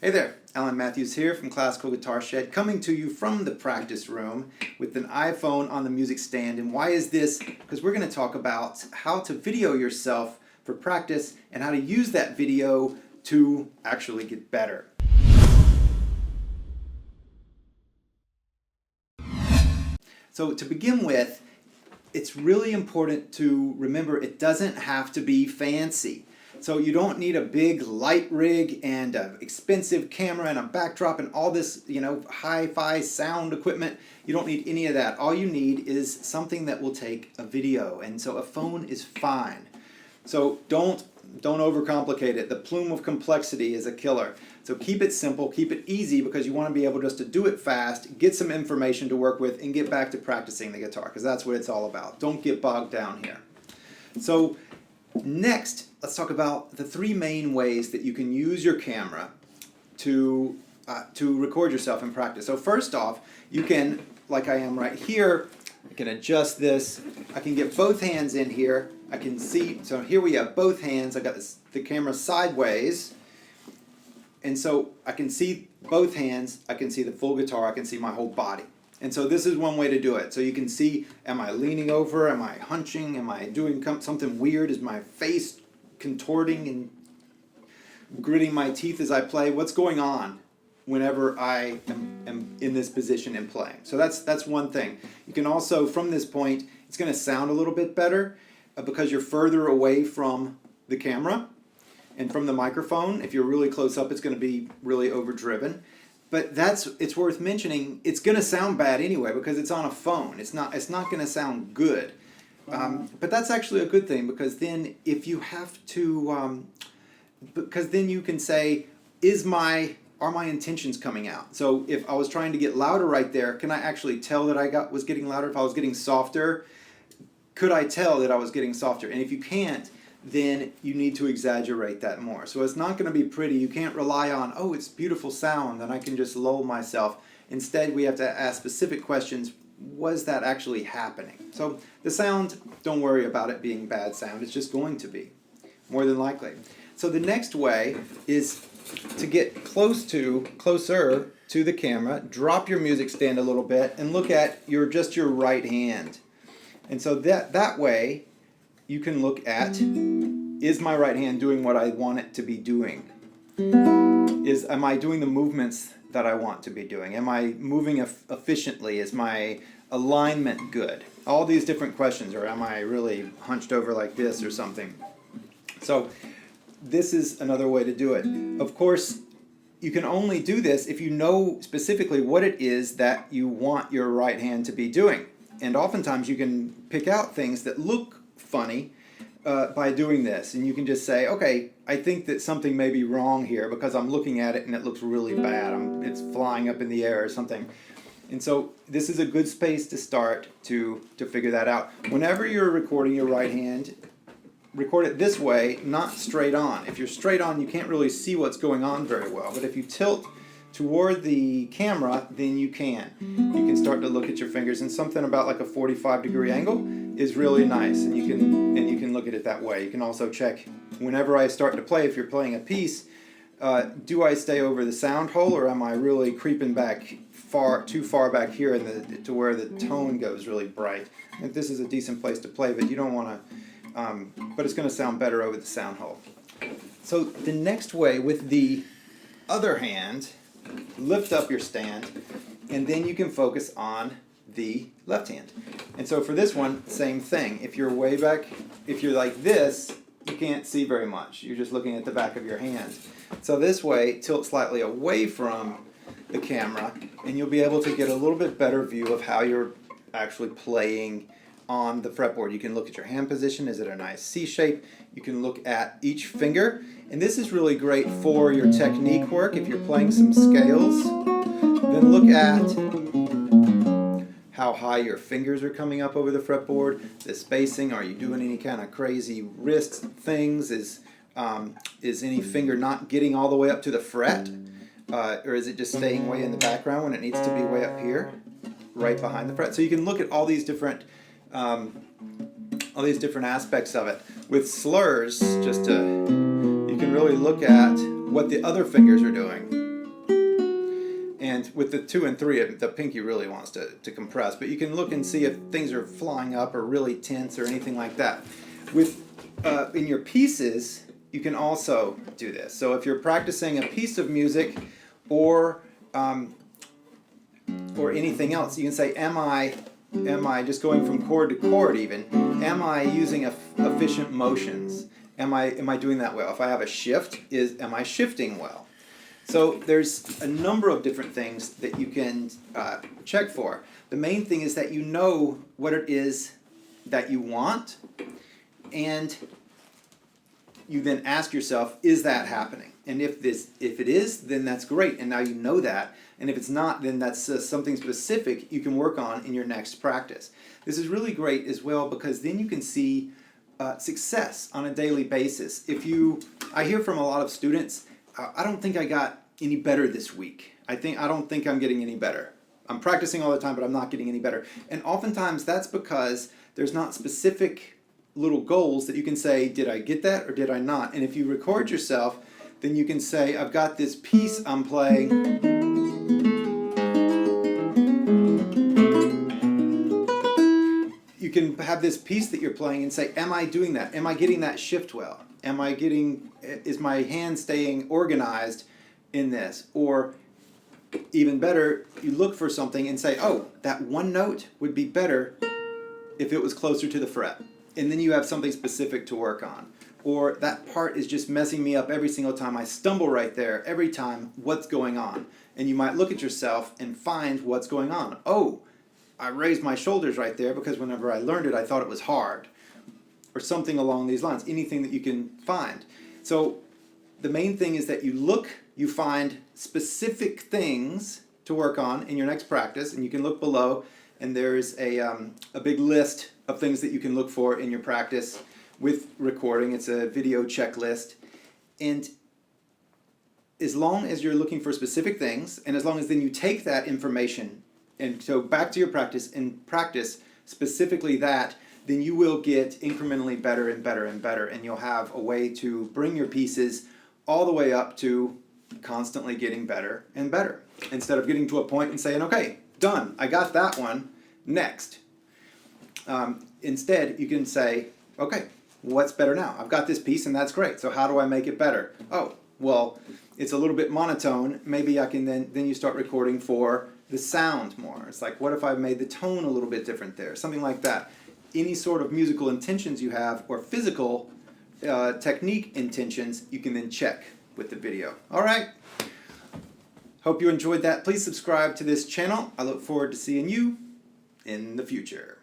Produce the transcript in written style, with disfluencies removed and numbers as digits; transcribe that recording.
Hey there, Alan Matthews here from Classical Guitar Shed, coming to you from the practice room with an iPhone on the music stand. And why is this? Because we're going to talk about how to video yourself for practice and how to use that video to actually get better. So to begin with, it's really important to remember it doesn't have to be fancy. So you don't need a big light rig and an expensive camera and a backdrop and all this, hi-fi sound equipment. You don't need any of that. All you need is something that will take a video. And so a phone is fine. So don't overcomplicate it. The plume of complexity is a killer. So keep it simple, keep it easy, because you want to be able just to do it fast, get some information to work with, and get back to practicing the guitar, because that's what it's all about. Don't get bogged down here. So next, let's talk about the three main ways that you can use your camera to record yourself in practice. So first off, you can, like I am right here, I can adjust this. I can get both hands in here. I can see, so here we have both hands. I got the camera sideways, and so I can see both hands. I can see the full guitar. I can see my whole body. And so this is one way to do it. So you can see, am I leaning over? Am I hunching? Am I doing something weird? Is my face contorting and gritting my teeth as I play? What's going on whenever I am in this position and playing? So that's one thing. You can also, from this point, it's going to sound a little bit better because you're further away from the camera and from the microphone. If you're really close up, it's going to be really overdriven. But it's worth mentioning, it's going to sound bad anyway because it's on a phone. It's not going to sound good. But that's actually a good thing, because then if you have to, because then you can say, are my intentions coming out? So if I was trying to get louder right there, can I actually tell that I was getting louder? If I was getting softer, could I tell that I was getting softer? And if you can't, then you need to exaggerate that more. So it's not going to be pretty. You can't rely on, oh, it's beautiful sound, and I can just lull myself. Instead, we have to ask specific questions. Was that actually happening? So the sound, don't worry about it being bad sound. It's just going to be, more than likely. So the next way is to get closer to the camera, drop your music stand a little bit, and look at your right hand. And so that way, you can look at, is my right hand doing what I want it to be doing? Am I doing the movements that I want to be doing? Am I moving efficiently? Is my alignment good? All these different questions. Or am I really hunched over like this or something? So this is another way to do it. Of course, you can only do this if you know specifically what it is that you want your right hand to be doing. And oftentimes you can pick out things that look funny by doing this, and you can just say, okay, I think that something may be wrong here because I'm looking at it and it looks really bad. It's flying up in the air or something. And so this is a good space to start to figure that out. Whenever you're recording your right hand, record it this way, not straight on. If you're straight on, you can't really see what's going on very well. But if you tilt toward the camera, then you can. You can start to look at your fingers, and something about like a 45-degree angle is really nice, and you can look at it that way. You can also check whenever I start to play, if you're playing a piece, do I stay over the sound hole, or am I really creeping back too far back here to where the tone goes really bright? I think this is a decent place to play, but you don't want to, but it's going to sound better over the sound hole. So the next way, with the other hand, lift up your stand, and then you can focus on the left hand. And so for this one, same thing. If you're way back, if you're like this, you can't see very much. You're just looking at the back of your hand. So this way, tilt slightly away from the camera, and you'll be able to get a little bit better view of how you're actually playing on the fretboard. You can look at your hand position. Is it a nice C shape? You can look at each finger. And this is really great for your technique work. If you're playing some scales, then look at how high your fingers are coming up over the fretboard, the spacing. Are you doing any kind of crazy wrist things? Is any finger not getting all the way up to the fret? Or is it just staying way in the background when it needs to be way up here, right behind the fret? So you can look at all these different aspects of it. With slurs, you can really look at what the other fingers are doing. the 2 and 3, the pinky really wants to compress, but you can look and see if things are flying up or really tense or anything like that. With in your pieces, you can also do this. So if you're practicing a piece of music or anything else, you can say, am I just going from chord to chord even? Am I using efficient motions? Am I doing that well? If I have a shift, am I shifting well? So there's a number of different things that you can check for. The main thing is that you know what it is that you want, and you then ask yourself, is that happening? And if it is, then that's great, and now you know that. And if it's not, then that's something specific you can work on in your next practice. This is really great as well because then you can see success on a daily basis. I hear from a lot of students, I don't think I got any better this week. I don't think I'm getting any better. I'm practicing all the time, but I'm not getting any better. And oftentimes that's because there's not specific little goals that you can say, did I get that or did I not? And if you record yourself, then you can say, I've got this piece I'm playing. You can have this piece that you're playing and say, am I doing that? Am I getting that shift well? Is my hand staying organized in this? Or even better, you look for something and say, oh, that one note would be better if it was closer to the fret. And then you have something specific to work on. Or that part is just messing me up every single time. I stumble right there every time. What's going on? And you might look at yourself and find what's going on. Oh, I raised my shoulders right there because whenever I learned it, I thought it was hard. Or something along these lines. Anything that you can find. So the main thing is that you find specific things to work on in your next practice, and you can look below, and there's a big list of things that you can look for in your practice with recording. It's a video checklist. And as long as you're looking for specific things, and as long as then you take that information and so back to your practice and practice specifically that, then you will get incrementally better and better and better, and you'll have a way to bring your pieces all the way up to constantly getting better and better, instead of getting to a point and saying, okay, done, I got that one, next. Instead, you can say, okay, what's better now? I've got this piece and that's great, so how do I make it better? Oh, well, it's a little bit monotone. Maybe I can then you start recording for the sound more. It's like, what if I made the tone a little bit different there? Something like that. Any sort of musical intentions you have or physical technique intentions, you can then check with the video. All right. Hope you enjoyed that. Please subscribe to this channel. I look forward to seeing you in the future.